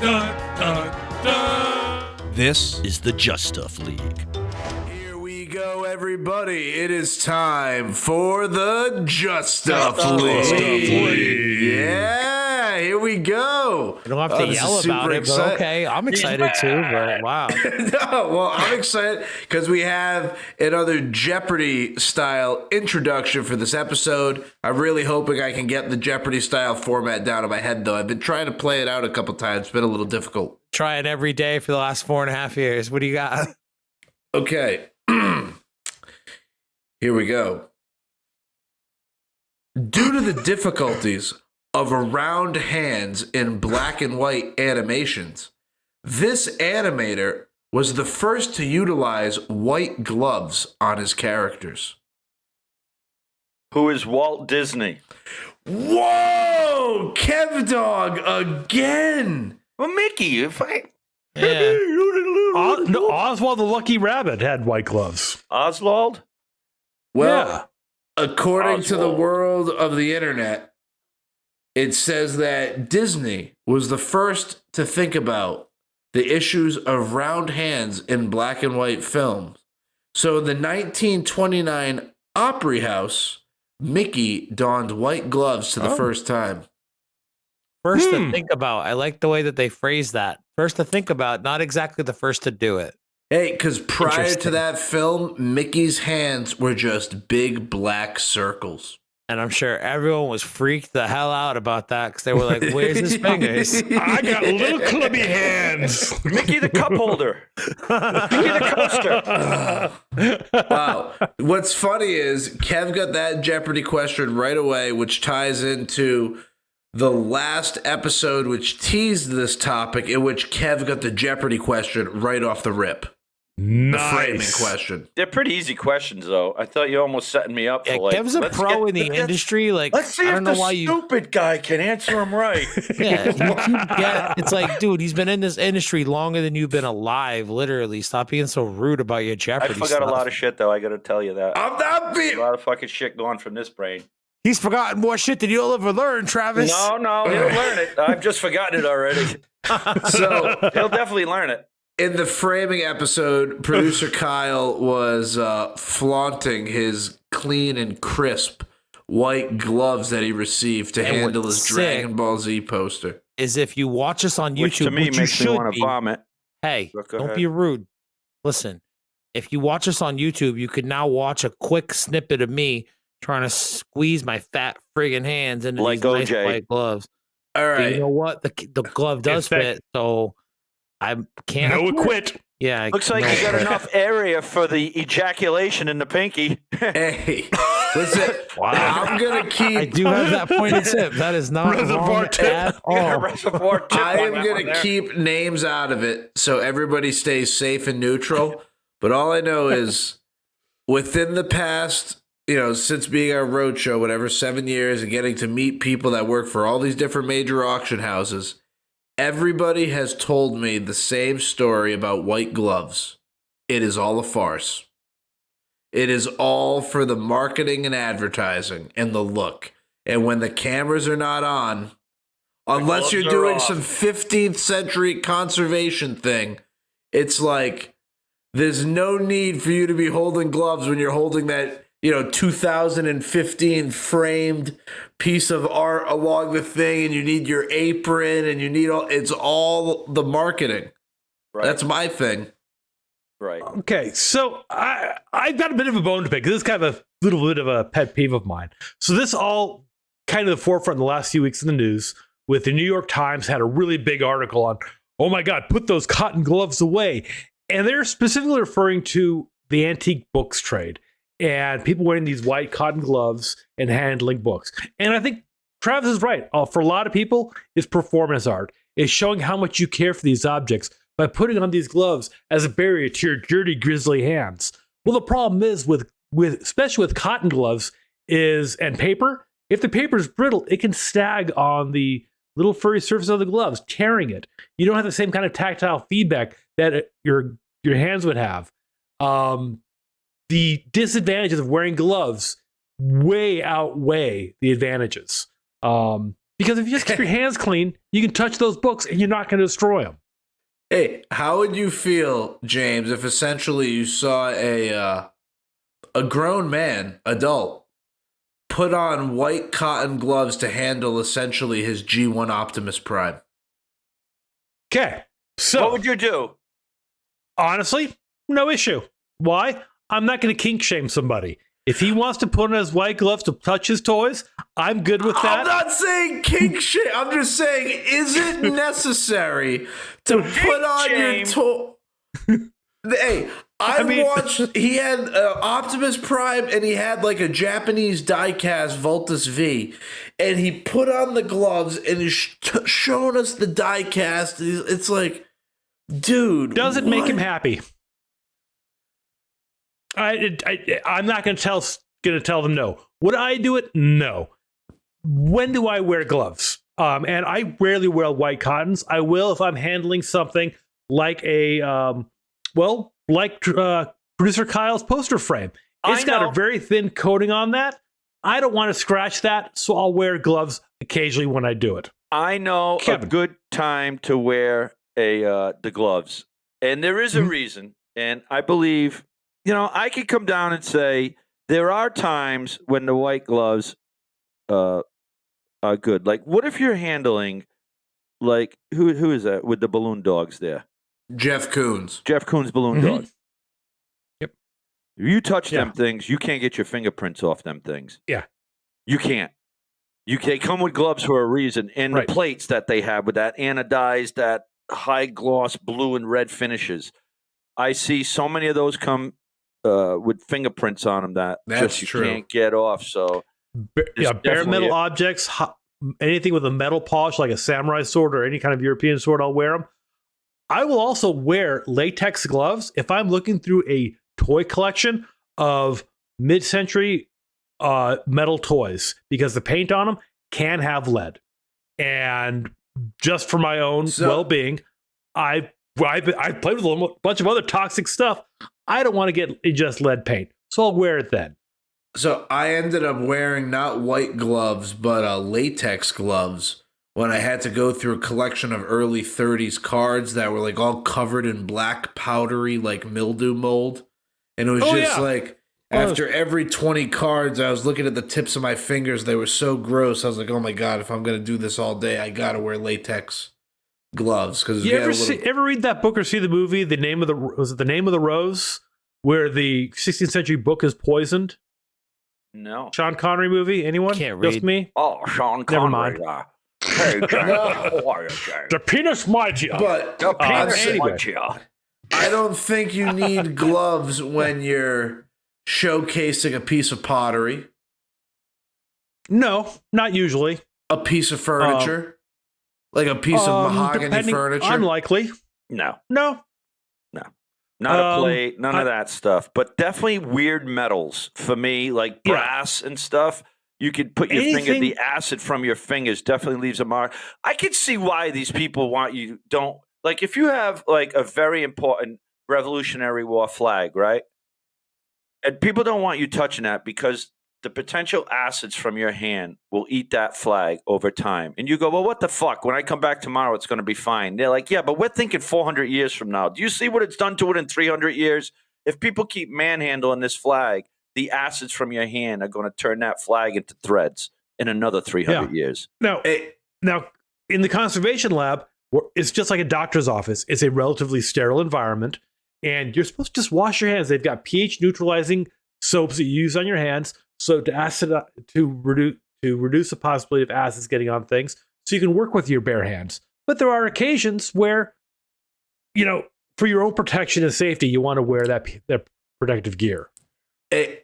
Dun, dun, dun. This is the Justuff League. Here we go, everybody. It is time for the Justuff League. Yeah, here we go. You don't have to yell about it, but okay. I'm excited too, but wow. No, well, I'm excited because we have another Jeopardy-style introduction for this episode. I'm really hoping I can get the Jeopardy-style format down in my head, though. I've been trying to play it out a couple times. It's been a little difficult. Try it every day for the last 4.5 years. What do you got? Okay. Here we go. Due to the difficulties of round hands in black and white animations, this animator was the first to utilize white gloves on his characters. Who is Walt Disney? Whoa! Kev Dog again! Well, Mickey, if I... Yeah. No, Oswald the Lucky Rabbit had white gloves. Oswald? Well, according to the Oswald. world of the internet, it says that Disney was the first to think about the issues of round hands in black and white films. So in the 1929 Opry House, Mickey donned white gloves for the first time. First to think about. I like the way that they phrase that. First to think about, not exactly the first to do it. Hey, because prior to Interesting. that film, Mickey's hands were just big black circles. And I'm sure everyone was freaked the hell out about that because they were like, where's his fingers? I got little clubby hands. Mickey the cup holder. Mickey the coaster. Wow. What's funny is Kev got that Jeopardy question right away, which ties into the last episode, which teased this topic, in which Kev got the Jeopardy question right off the rip. The framing question. They're pretty easy questions, though. I thought you were almost setting me up for Yeah, like... Kev's a pro in the industry. Like, Let's see I if don't know the why you. stupid guy can answer him right. Yeah, it's like, dude, he's been in this industry longer than you've been alive. Literally, stop being so rude about your I Jeopardy forgot stuff. a lot of shit, though. I got to tell you that. I'm not A being... lot of fucking shit going from this brain. He's forgotten more shit than you'll ever learn, Travis. No, he'll learn it. I've just forgotten it already. So, He'll definitely learn it. in the framing episode, producer Kyle was flaunting his clean and crisp white gloves that he received to And handle what's his sick Dragon Ball Z poster. Is if you watch us on YouTube, Which to me which you makes me should want be, to vomit. hey, Go don't ahead. be rude. Listen, if you watch us on YouTube, you could now watch a quick snippet of me trying to squeeze my fat friggin' hands into Like these nice OJ. white gloves. All But right. you know what? The glove does It's that- fit, so I can't. No quit. Yeah, Looks like no you got quit. enough area for the ejaculation in the pinky. Hey, listen, I'm going to I keep... do have that pointed tip. That is not Reservoir wrong tip. at You got a all. reservoir tip I on am that going one to there. keep names out of it so everybody stays safe and neutral. But all I know is within the past, since being our roadshow, whatever, 7 years and getting to meet people that work for all these different major auction houses, everybody has told me the same story about white gloves. It is all a farce. It is all for the marketing and advertising and the look. And when the cameras are not on, unless gloves you're are doing off. some 15th century conservation thing, it's like there's no need for you to be holding gloves when you're holding that, 2015 framed piece of art along the thing, and you need your apron and you need it's all the marketing. Right. That's my thing. right. Okay, so I've got a bit of a bone to pick. This is kind of a little bit of a pet peeve of mine. So this all kind of the forefront in the last few weeks in the news with the New York Times had a really big article on, oh my God, put those cotton gloves away. And they're specifically referring to the antique books trade and people wearing these white cotton gloves and handling books. And I think Travis is right. For a lot of people, it's performance art. It's showing how much you care for these objects by putting on these gloves as a barrier to your dirty, grisly hands. Well, the problem is with especially with cotton gloves and paper. If the paper is brittle, it can snag on the little furry surface of the gloves, tearing it. You don't have the same kind of tactile feedback that your hands would have. The disadvantages of wearing gloves way outweigh the advantages. Because if you just keep your hands clean, you can touch those books and you're not going to destroy them. Hey, how would you feel, James, if essentially you saw a grown man, adult, put on white cotton gloves to handle essentially his G1 Optimus Prime? Okay. So, What would you do? honestly, no issue. Why? I'm not going to kink shame somebody. If he wants to put on his white gloves to touch his toys, I'm good with that. I'm not saying kink shit. I'm just saying, is it necessary to put on your shame. toy? Hey, I mean- watched. He had Optimus Prime, and he had like a Japanese diecast Voltus V, and he put on the gloves and he's showing us the diecast. It's like, dude, Does it make what? him happy? I'm not going to tell them no. Would I do it? No. When do I wear gloves? And I rarely wear white cottons. I will if I'm handling something like producer Kyle's poster frame. It's I got know. a very thin coating on that. I don't want to scratch that, so I'll wear gloves occasionally when I do it. I know Kevin. a good time to wear the gloves, and there is a Mhm. reason. And I believe, I could come down and say there are times when the white gloves are good. Like, what if you're handling, like, who is that with the balloon dogs there? Jeff Koons. Jeff Koons balloon Mhm. dog. Yep. If you touch Yeah. them things, you can't get your fingerprints off them things. Yeah. You can't. They come with gloves for a reason, and Right. the plates that they have with that anodized, that high gloss blue and red finishes. I see so many of those come with fingerprints on them that That's just you true. can't get off. So Bare definitely metal it. objects, anything with a metal polish like a samurai sword or any kind of European sword, I'll wear them. I will also wear latex gloves if I'm looking through a toy collection of mid-century metal toys, because the paint on them can have lead. And just for my own well-being, I've played with a bunch of other toxic stuff. I don't want to get just lead paint, so I'll wear it then. So I ended up wearing not white gloves, but latex gloves when I had to go through a collection of early 30s cards that were like all covered in black powdery like mildew mold. And it was just like after every 20 cards, I was looking at the tips of my fingers. They were so gross. I was like, oh my God, if I'm going to do this all day, I got to wear latex gloves. Because You ever read that book or see the movie, The Name of the Rose, where the 16th century book is poisoned? no. Sean Connery movie? Anyone? Can't Just read. me? Oh, Sean Never Connery. mind. Hey, James, how are you, James? The penis mighty. But The penis anyway. might you. I don't think you need gloves when you're showcasing a piece of pottery, No, not usually. a piece of furniture, like a piece of mahogany Depending- furniture. Unlikely. No. No. Not a plate, none of that stuff. But definitely weird metals for me, like Yeah. brass and stuff. You could put your finger, Anything- the acid from your fingers definitely leaves a mark. I could see why these people want you don't like if you have like a very important Revolutionary War flag, right? And people don't want you touching that because the potential acids from your hand will eat that flag over time. And you go, well, what the fuck? When I come back tomorrow, it's going to be fine. They're like, yeah, but we're thinking 400 years from now. Do you see what it's done to it in 300 years? If people keep manhandling this flag, the acids from your hand are going to turn that flag into threads in another 300 years. Now, in the conservation lab, it's just like a doctor's office. It's a relatively sterile environment, and you're supposed to just wash your hands. They've got pH neutralizing soaps that you use on your hands, so to reduce the possibility of acids getting on things, so you can work with your bare hands. But there are occasions where, for your own protection and safety, you want to wear that protective gear.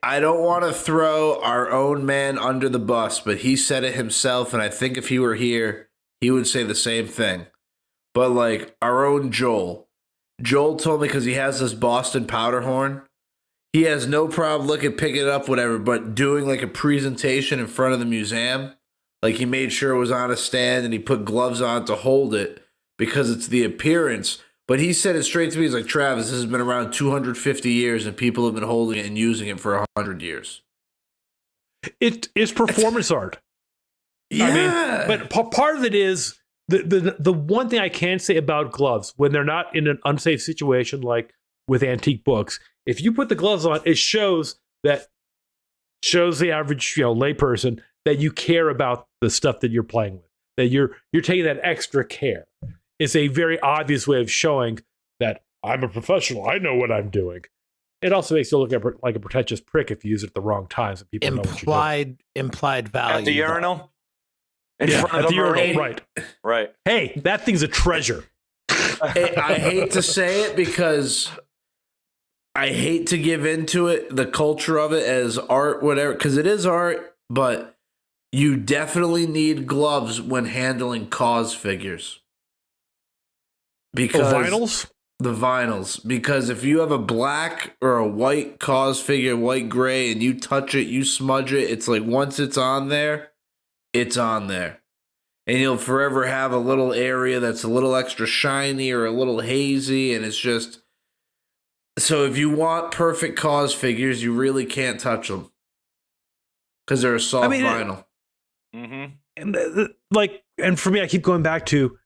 I don't want to throw our own man under the bus, but he said it himself, and I think if he were here, he would say the same thing. But like our own Joel told me, because he has this Boston powder horn, he has no problem picking it up, whatever, but doing like a presentation in front of the museum, like he made sure it was on a stand and he put gloves on to hold it because it's the appearance. But he said it straight to me. He's like, Travis, this has been around 250 years and people have been holding it and using it for 100 years. It is performance art. Yeah. I mean, but part of it is the one thing I can say about gloves when they're not in an unsafe situation like with antique books. If you put the gloves on, it shows the average layperson that you care about the stuff that you're playing with. That you're taking that extra care. It's a very obvious way of showing that I'm a professional. I know what I'm doing. It also makes you look like a pretentious prick if you use it at the wrong times and people know what you're doing. Implied value. At the urinal? In Yeah, front at of the urinal, Marine? right. Right. Hey, that thing's a treasure. I hate to say it because I hate to give into it, the culture of it as art, whatever, because it is art, but you definitely need gloves when handling cause figures. Because Vinyls? the vinyls. Because if you have a black or a white cause figure, white gray, and you touch it, you smudge it, it's like once it's on there, it's on there. And you'll forever have a little area that's a little extra shiny or a little hazy, and it's just... So if you want perfect cause figures, you really can't touch them. Because they're a soft vinyl. And for me, I keep going back to,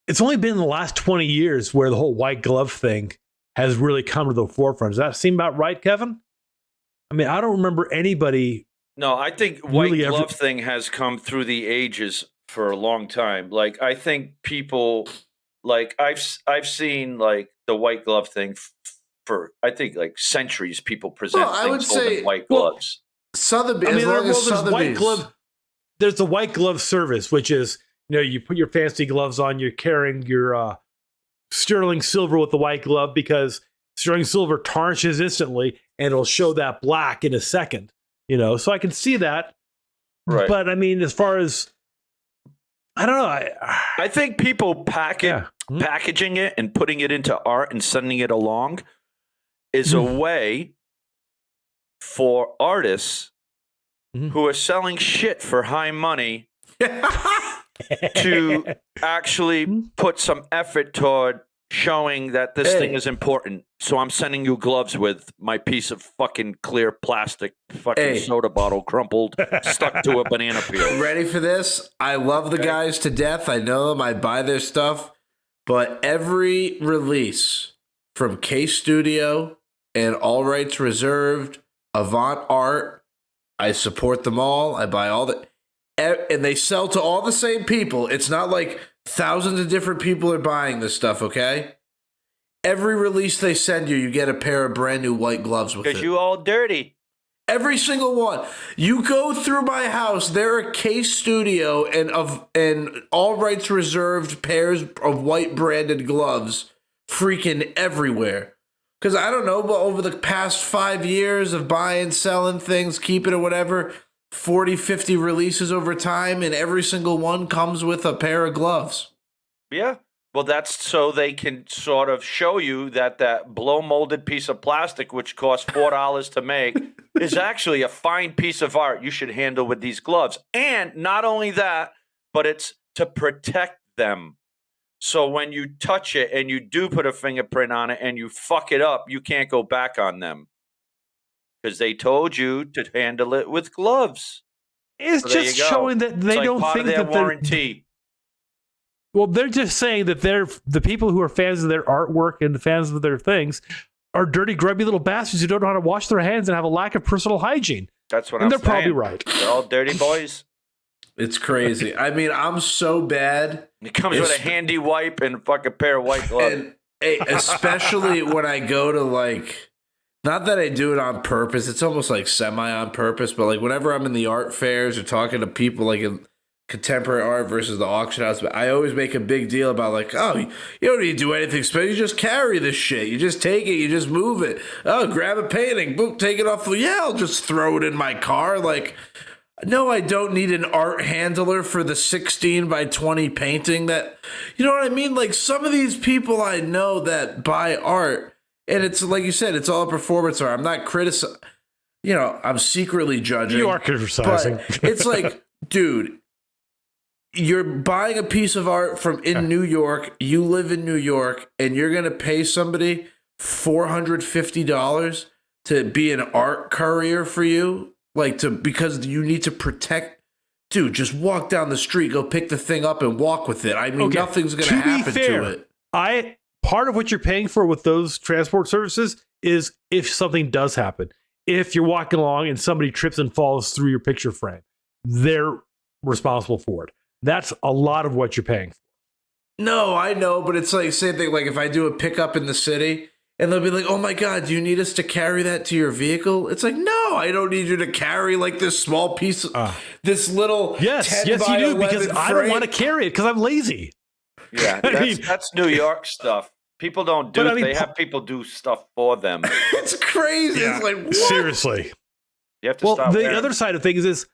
it's only been in the last 20 years where the whole white glove thing has really come to the forefront. Does that seem about right, Kevin? I mean, I don't remember anybody. No, I think white really glove thing has come through the ages for a long time. Like, I think people, like, I've seen like the white glove thing for I think like centuries. People present things holding white gloves. Sotheby's. There's the white glove service, which is, you put your fancy gloves on, you're carrying your sterling silver with the white glove because sterling silver tarnishes instantly and it'll show that black in a second. So I can see that. Right. But I mean, as far as, I don't know. I think people packaging it and putting it into art and sending it along is a way for artists who are selling shit for high money to actually put some effort toward showing that this thing is important. So I'm sending you gloves with my piece of fucking clear plastic fucking soda bottle crumpled, stuck to a banana peel. Ready for this? I love the guys to death. I know them. I buy their stuff. But every release from K Studio and All Rights Reserved, Avant Art, I support them all. I buy all the... And they sell to all the same people. It's not like thousands of different people are buying this stuff, okay? Every release they send you, you get a pair of brand new white gloves with it. Because you all dirty. Every single one. You go through my house, there are K Studio and All Rights Reserved pairs of white branded gloves freaking everywhere. Because I don't know, but over the past 5 years of buying, selling things, keeping it, whatever, 40, 50 releases over time, and every single one comes with a pair of gloves. Yeah. Well, that's so they can sort of show you that blow molded piece of plastic, which costs $4 to make, is actually a fine piece of art you should handle with these gloves. And not only that, but it's to protect them. So when you touch it and you do put a fingerprint on it and you fuck it up, you can't go back on them. Because they told you to handle it with gloves. It's so just showing that they don't think that warranty. Well, they're just saying that the people who are fans of their artwork and the fans of their things are dirty, grubby little bastards who don't know how to wash their hands and have a lack of personal hygiene. That's what and I'm they're saying. probably right. They're all dirty boys. It's crazy. I mean, I'm so bad. It comes with a handy wipe and a fucking pair of white gloves. And, especially when I go to like... Not that I do it on purpose. It's almost like semi on purpose. But like whenever I'm in the art fairs or talking to people like in contemporary art versus the auction house, I always make a big deal about like, oh, you don't need to do anything special. You just carry this shit. You just take it. You just move it. Oh, grab a painting. Boom, take it off. Yeah, I'll just throw it in my car. Like, no, I don't need an art handler for the 16 by 20 painting that, you know what I mean? Like some of these people I know that buy art, and it's like you said, it's all a performance art. I'm not criticizing, I'm secretly judging. You are criticizing. But it's like, dude, you're buying a piece of art from in New York. You live in New York, and you're going to pay somebody $450 to be an art courier for you, because you need to protect dude, just walk down the street, go pick the thing up and walk with it. I mean, Okay, nothing's going to happen to it. Part of what you're paying for with those transport services is if something does happen. If you're walking along and somebody trips and falls through your picture frame, they're responsible for it. That's a lot of what you're paying for. No, I know, but it's like same thing. Like if I do a pickup in the city and they'll be like, "Oh my God, do you need us to carry that to your vehicle?" It's like, no, I don't need you to carry like this small piece of this little. Yes, 10 by you do, 11 because I don't frame. want to carry it because I'm lazy. Yeah, that's New York stuff. People don't do it. They have people do stuff for them. It's crazy. Yeah, it's like, what? seriously. You have to stop. The other side of things is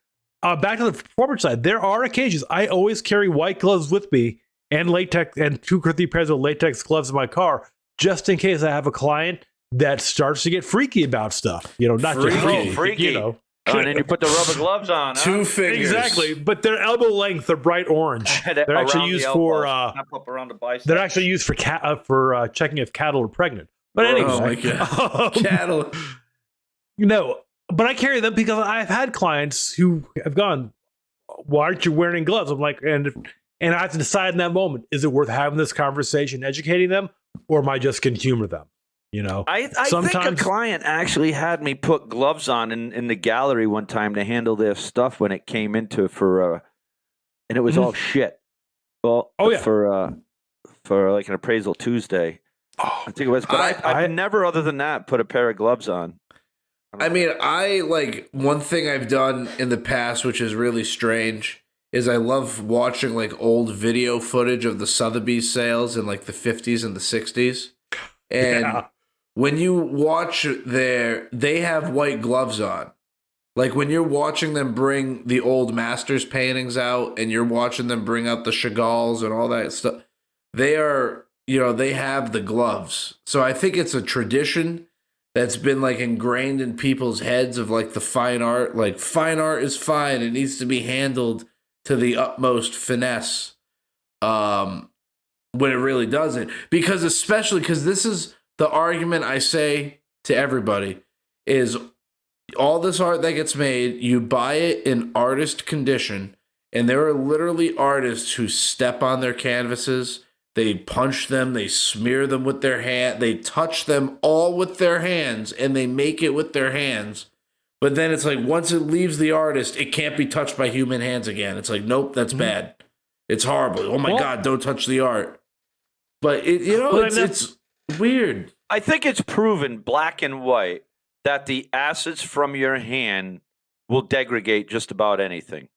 back to the performance side. There are occasions I always carry white gloves with me and latex and 2 or 3 pairs of latex gloves in my car just in case I have a client that starts to get freaky about stuff. You know, not just freaky. You know. And then you put the rubber gloves on. Huh? 2 fingers. Exactly, but they're elbow length. They're bright orange. They're actually used for. They're actually used for checking if cattle are pregnant. But anyway, oh my God, cattle. You know, but I carry them because I've had clients who have gone, "Why aren't you wearing gloves?" I'm like, and I have to decide in that moment: is it worth having this conversation, educating them, or am I just going to humor them? You know, I think a client actually had me put gloves on in the gallery one time to handle their stuff when it came into and it was all shit. Well, for like an appraisal Tuesday, I think it was. But I've never, other than that, put a pair of gloves on. I mean, I like one thing I've done in the past, which is really strange, is I love watching like old video footage of the Sotheby's sales in like the 50s and the 60s, and. When you watch they have white gloves on. Like when you're watching them bring the old masters paintings out and you're watching them bring out the Chagalls and all that stuff, they are, they have the gloves. So I think it's a tradition that's been like ingrained in people's heads of like the fine art. Like fine art is fine. It needs to be handled to the utmost finesse when it really doesn't. Because this is the argument I say to everybody is all this art that gets made, you buy it in artist condition, and there are literally artists who step on their canvases, they punch them, they smear them with their hand, they touch them all with their hands, and they make it with their hands. But then it's like once it leaves the artist, it can't be touched by human hands again. It's like, nope, that's bad. It's horrible. Oh my God, don't touch the art. But it's weird. I think it's proven black and white that the acids from your hand will degrade just about anything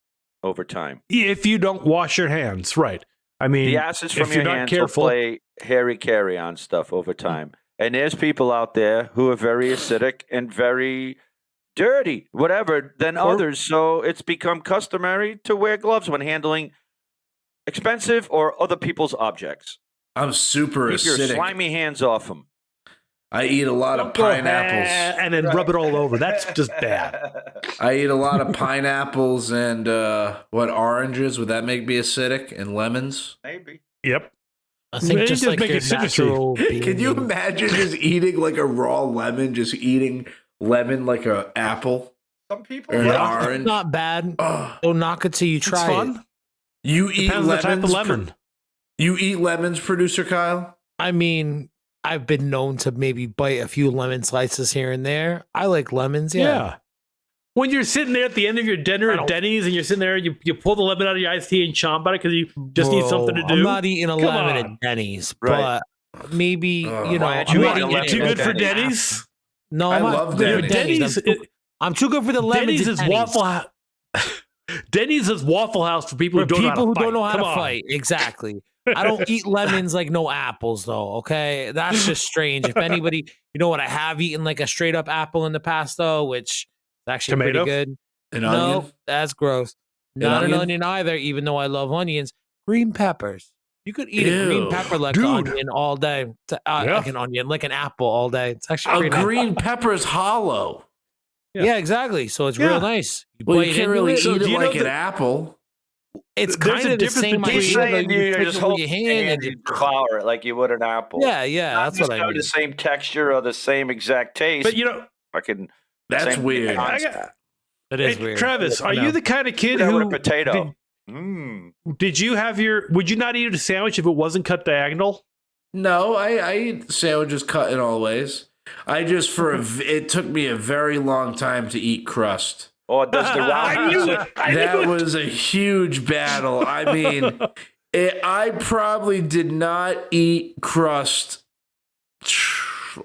over time. If you don't wash your hands, right. I mean, the acids from your hands will play hairy carry-on stuff over time. And there's people out there who are very acidic and very dirty, whatever, than others. So it's become customary to wear gloves when handling expensive or other people's objects. I'm super Keep acidic. your slimy hands off them. I eat a lot of pineapples. And then rub it all over. That's just bad. I eat a lot of pineapples and oranges? Would that make me acidic? And lemons? Maybe. Yep. I think just like your natural Can you imagine just eating like a raw lemon, just eating lemon like an apple? Some people or an Yeah, orange. it's not bad. Don't knock it till you try It's fun. it. You eat Depends on the type of lemons. lemon. You eat lemons, producer Kyle? I mean, I've been known to maybe bite a few lemon slices here and there. I like lemons, yeah. When you're sitting there at the end of your dinner at Denny's and you're sitting there, you pull the lemon out of your iced tea and chomp on it because you just need something to do. I'm not eating a Come lemon on. at Denny's, Right. but maybe, you know. why aren't I'm you not eating eating lemon Too at good for Denny's? Denny's? No, I I'm not love good for Denny's. I'm too good for the lemons Denny's at is Denny's. Waffle Denny's is Waffle House for people who don't know how to fight. fight. Exactly. I don't eat lemons like no apples, though. Okay, that's just strange. If anybody, you know what, I have eaten like a straight up apple in the past, though, which is actually Tomato? pretty good. An No, onion? that's gross. An Not an onion? onion either, even though I love onions. Green peppers. You could eat a Ew. green pepper like Dude. an onion all day. Like an onion, like an apple all day. It's actually A pretty nice. green pepper is hollow. Yeah, exactly. So it's Yeah. real nice. Well, bite you can't into really it, eat it do you like know an that- apple. It's There's kind a of the difference same between- He's idea. saying Like you pick just it hold with your hand and you devour it like you would an apple. yeah, Not that's what I necessarily mean. the same texture or the same exact taste. But you know, fucking That's same weird. I concept. got, That is Hey, weird. Travis, I are know. you the kind of kid That with who a potato. Mm. did you have your? Would you not eat a sandwich if it wasn't cut diagonal? No, I eat sandwiches cut in all ways. I just it took me a very long time to eat crust. Or does the round I knew pizza? it. I That knew it. was a huge battle. I mean, I probably did not eat crust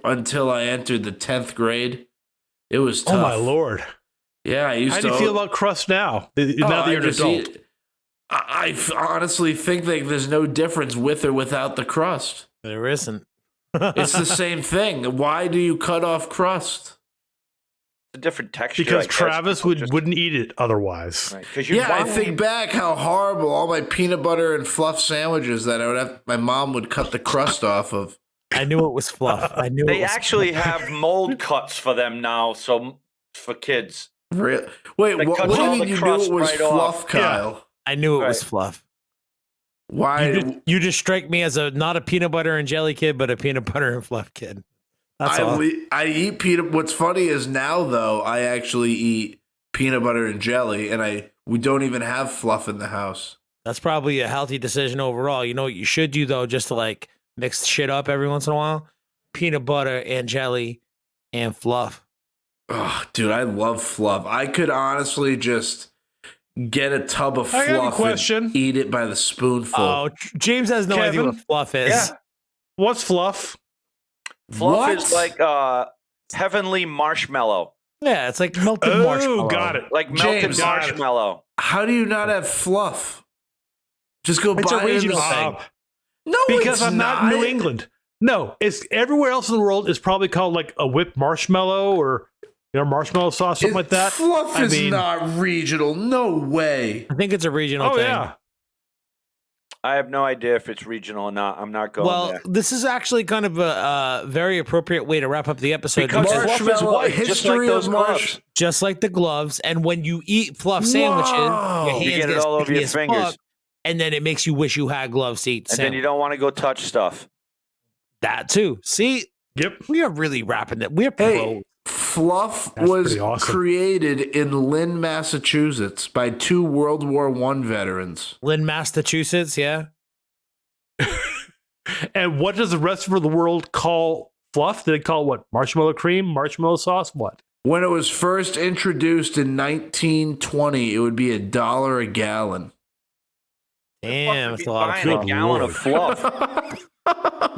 until I entered the 10th grade. It was tough. Oh my lord! Yeah, I used How to. do you feel about crust now? Now that I you're an just adult, honestly think that there's no difference with or without the crust. There isn't. It's the same thing. Why do you cut off crust? A different texture. because I guess. Travis People just- wouldn't eat it otherwise. Right, 'cause you Yeah, I want- think back how horrible all my peanut butter and fluff sandwiches that I would have. My mom would cut the crust off of. I knew it was fluff. I knew it They was actually have mold cuts for them now. So for kids, Wait, what They do cut you all mean the you knew crust it was right fluff, off. Kyle? I knew it was Right. fluff. Why? You just strike me as not a peanut butter and jelly kid, but a peanut butter and fluff kid. That's all. I eat peanut. What's funny is now though I actually eat peanut butter and jelly, and we don't even have fluff in the house. That's probably a healthy decision overall. You know what you should do though, just to like mix shit up every once in a while? Peanut butter and jelly and fluff. Oh, dude, I love fluff. I could honestly just get a tub of I have a fluff question. and eat it by the spoonful. Oh, James has no idea Kevin? what fluff is. Yeah. What's fluff? fluff is like heavenly marshmallow, Yeah, it's like melted Oh, marshmallow. got it. like melted James, marshmallow. How do you not have fluff? Just go It's a buy it. in regional the- thing. No, Because it's I'm not in New England. No, it's everywhere else in the world. It's probably called like a whipped marshmallow or marshmallow sauce, something like that. Fluff I is mean- not regional. No way. I think it's a regional Oh thing. yeah. I have no idea if it's regional or not. I'm not going Well, there. this is actually kind of a very appropriate way to wrap up the episode. Because because fluff is Marshmallow white, just like history those of gloves. just like the gloves, and when you eat fluff sandwiches, Whoa. your You hands get it all over sticky your as fingers. fuck, and then it makes you wish you had gloves to eat. And then you don't want to go touch stuff. That too. See, Yep. we are really wrapping it. We're Hey, pros. fluff That's was pretty awesome. created in Lynn, Massachusetts by two World War I veterans. Lynn, Massachusetts. Yeah. And what does the rest of the world call fluff? Did they call it what? Marshmallow cream, marshmallow sauce, what? When it was first introduced in 1920, it would be $1 a gallon. Damn, Fuck, that's a lot of buying fluff. a gallon of fluff.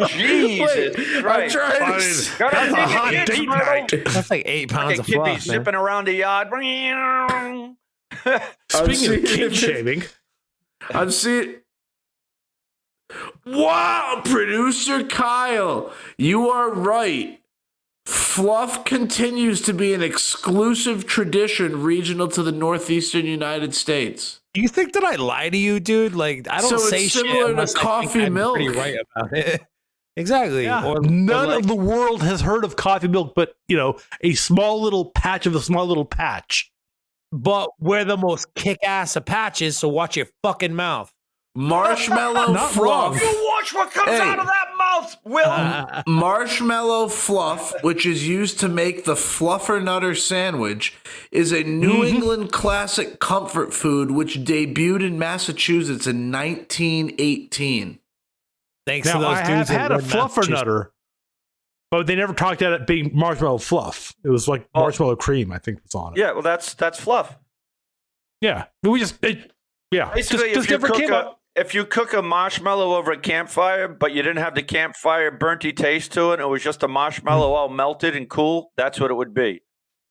Jesus I'm Christ. trying to I mean, s- Gotta That's a take hot it, date Bruno. night. That's like 8 pounds Like a of kid fluff. be man. zipping around the yard. Speaking seeing of kid if it- shaming, I'm seeing. Wow, producer Kyle, you are right. Fluff continues to be an exclusive tradition regional to the northeastern United States. Do you think that I lie to you, dude? Like I don't So it's say shit similar to unless I think coffee I'm milk. pretty right about it. Exactly. yeah, Or none like- of the world has heard of coffee milk, but a small little patch of a small little patch. But we're the most kick-ass of patches, so watch your fucking mouth. Marshmallow Not fluff. wrong. You watch what comes Hey. out of that mouth, Will. Marshmallow fluff, which is used to make the fluffer nutter sandwich, is a New England classic comfort food which debuted in Massachusetts in 1918. Thanks to Now, those I dudes. have had a in fluffer Massachusetts. nutter, but they never talked about it being marshmallow fluff. It was like marshmallow cream, I think, was on it. Yeah, well, that's fluff. Yeah. Basically, just if you different cook came up. if you cook a marshmallow over a campfire, but you didn't have the campfire burnty taste to it, it was just a marshmallow all melted and cool, that's what it would be.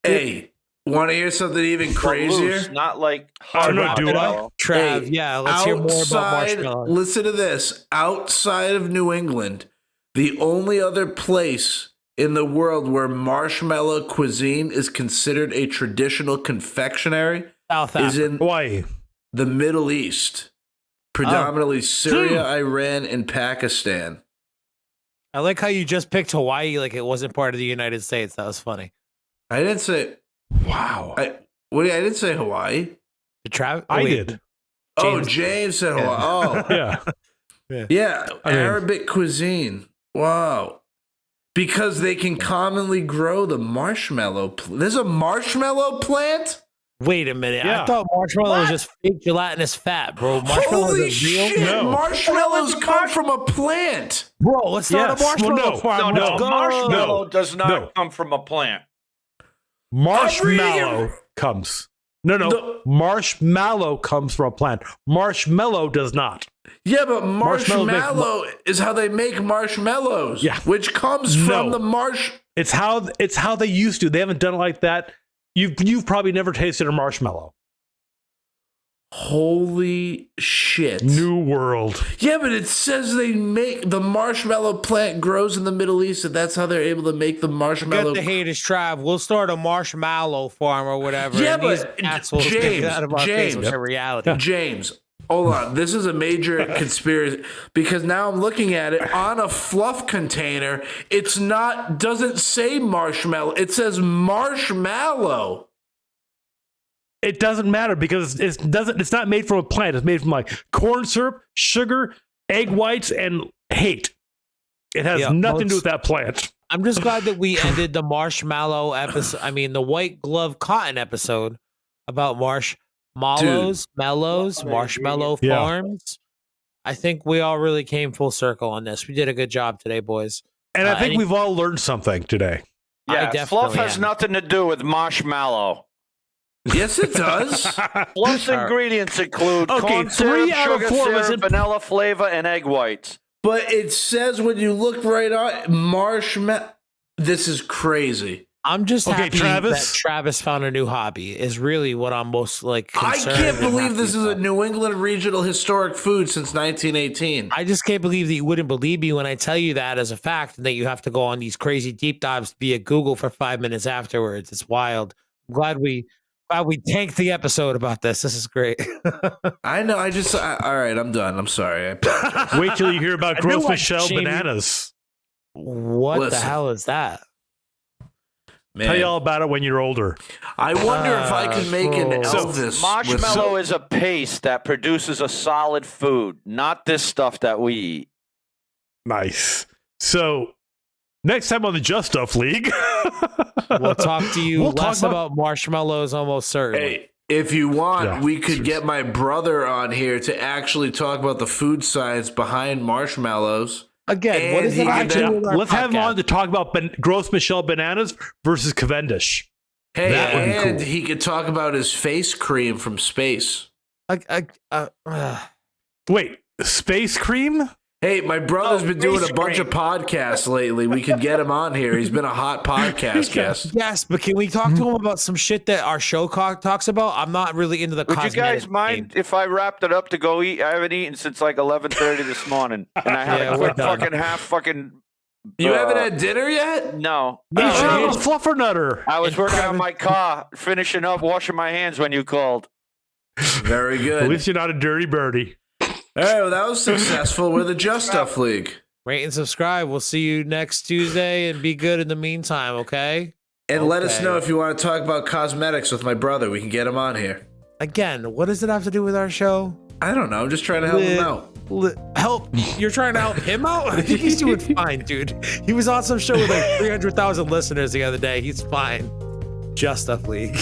Hey, want to hear something even But crazier? loose, not like I don't know, hard do I? marshmallow. Trav, Hey, yeah, let's hear more about outside- marshmallow. Listen to this. Outside of New England, the only other place in the world where marshmallow cuisine is considered a traditional confectionery South is Africa. in Hawaii. the Middle East, predominantly Syria, Iran, and Pakistan. I like how you just picked Hawaii like it wasn't part of the United States. That was funny. I didn't say. Wow. I didn't say Hawaii. Did Trav? I wait, did. Oh, James said Hawaii. Oh, Yeah. yeah, I mean- Arabic cuisine. Wow. Because they can commonly grow the marshmallow. There's a marshmallow plant? Wait a minute. Yeah. I thought marshmallow was just fake gelatinous fat, bro. Marshmallow Holy is real. shit! No. Marshmallows come from a plant. Bro, let's start Yes. a marshmallow Well, no. farm. No, Let's go. marshmallow does not No. come from a plant. Marshmallow comes. No. Marshmallow comes from a plant. Marshmallow does not. Yeah, but Marshmallows make marshmallow is how they make marshmallows. Yeah. Which comes from No. the marsh. It's how they used to. They haven't done it like that. You've probably never tasted a marshmallow. Holy shit. New world. Yeah, but it says they make the marshmallow plant grows in the Middle East, and that's how they're able to make the marshmallow. Get the haters tribe. We'll start a marshmallow farm or whatever. Yeah, and but these assholes James, think that about James. Facebook and reality. James, hold on. This is a major conspiracy because now I'm looking at it on a Fluff container. It's not doesn't say marshmallow. It says marshmallow. It doesn't matter because it's not made from a plant. It's made from like corn syrup, sugar, egg whites, and hate. It has nothing to do with that plant. I'm just glad that we ended the marshmallow episode. I mean, the white glove cotton episode about marshmallows, marshmallow Yeah. farms. I think we all really came full circle on this. We did a good job today, boys. And I think any- we've all learned something today. I Yeah, definitely fluff has am. nothing to do with marshmallow. Yes, it does. Fluff's ingredients include Okay, corn 3 syrup, out of sugar 4 was syrup, in- vanilla flavor, and egg whites. But it says when you look right on marshmallow. This is crazy. I'm just Okay, happy Travis? that Travis found a new hobby. Is really what I'm most like. I concerned can't and believe happy this is a about. New England regional historic food since 1918. I just can't believe that you wouldn't believe me when I tell you that as a fact, and that you have to go on these crazy deep dives via Google for 5 minutes afterwards. It's wild. I'm glad we tanked the episode about this. This is great. I know. All right. I'm done. I'm sorry. I apologize. Wait till you hear about I knew Gross I'd Michelle shame you. bananas. What the Listen. hell is that? Man, Tell you all about it when you're older. I wonder if I can make an So, Elvis. Marshmallow is a paste that produces a solid food, not this stuff that we eat. Nice. So next time on the Justuff League, We'll talk to you We'll talk less about marshmallows, almost certainly. Hey, if you want, Yeah, we could seriously. get my brother on here to actually talk about the food science behind marshmallows. Again, what and is it he can- actually with our let's have him podcast? on to talk about Gross Michelle bananas versus Cavendish. Hey, That would be and cool. he could talk about his face cream from space. Wait, space cream? Hey, my brother's Oh, been doing face a bunch cream. of podcasts lately. We could get him on here. He's been a hot podcast guest. Yes, but can we talk to him about some shit that our show talks about? I'm not really into the Would you cosmetic guys mind game. if I wrapped it up to go eat? I haven't eaten since like 11:30 this morning, and I had Yeah, a we're quick done. fucking half fucking. You haven't had dinner yet? No. You should have here's- a fluffernutter. I was And working on Travis- my car, finishing up, washing my hands when you called. Very At good. least you're not a dirty birdie. All right, well, that was successful. We're the Justuff League. Rate and subscribe. We'll see you next Tuesday, and be good in the meantime, okay? And let us Okay. know if you want to talk about cosmetics with my brother. We can get him on here. Again, what does it have to do with our show? I don't know. I'm just trying to help him out. Help. You're trying to help him out? I think he's doing fine, dude. He was on some show with like 300,000 listeners the other day. He's fine. Justuff League.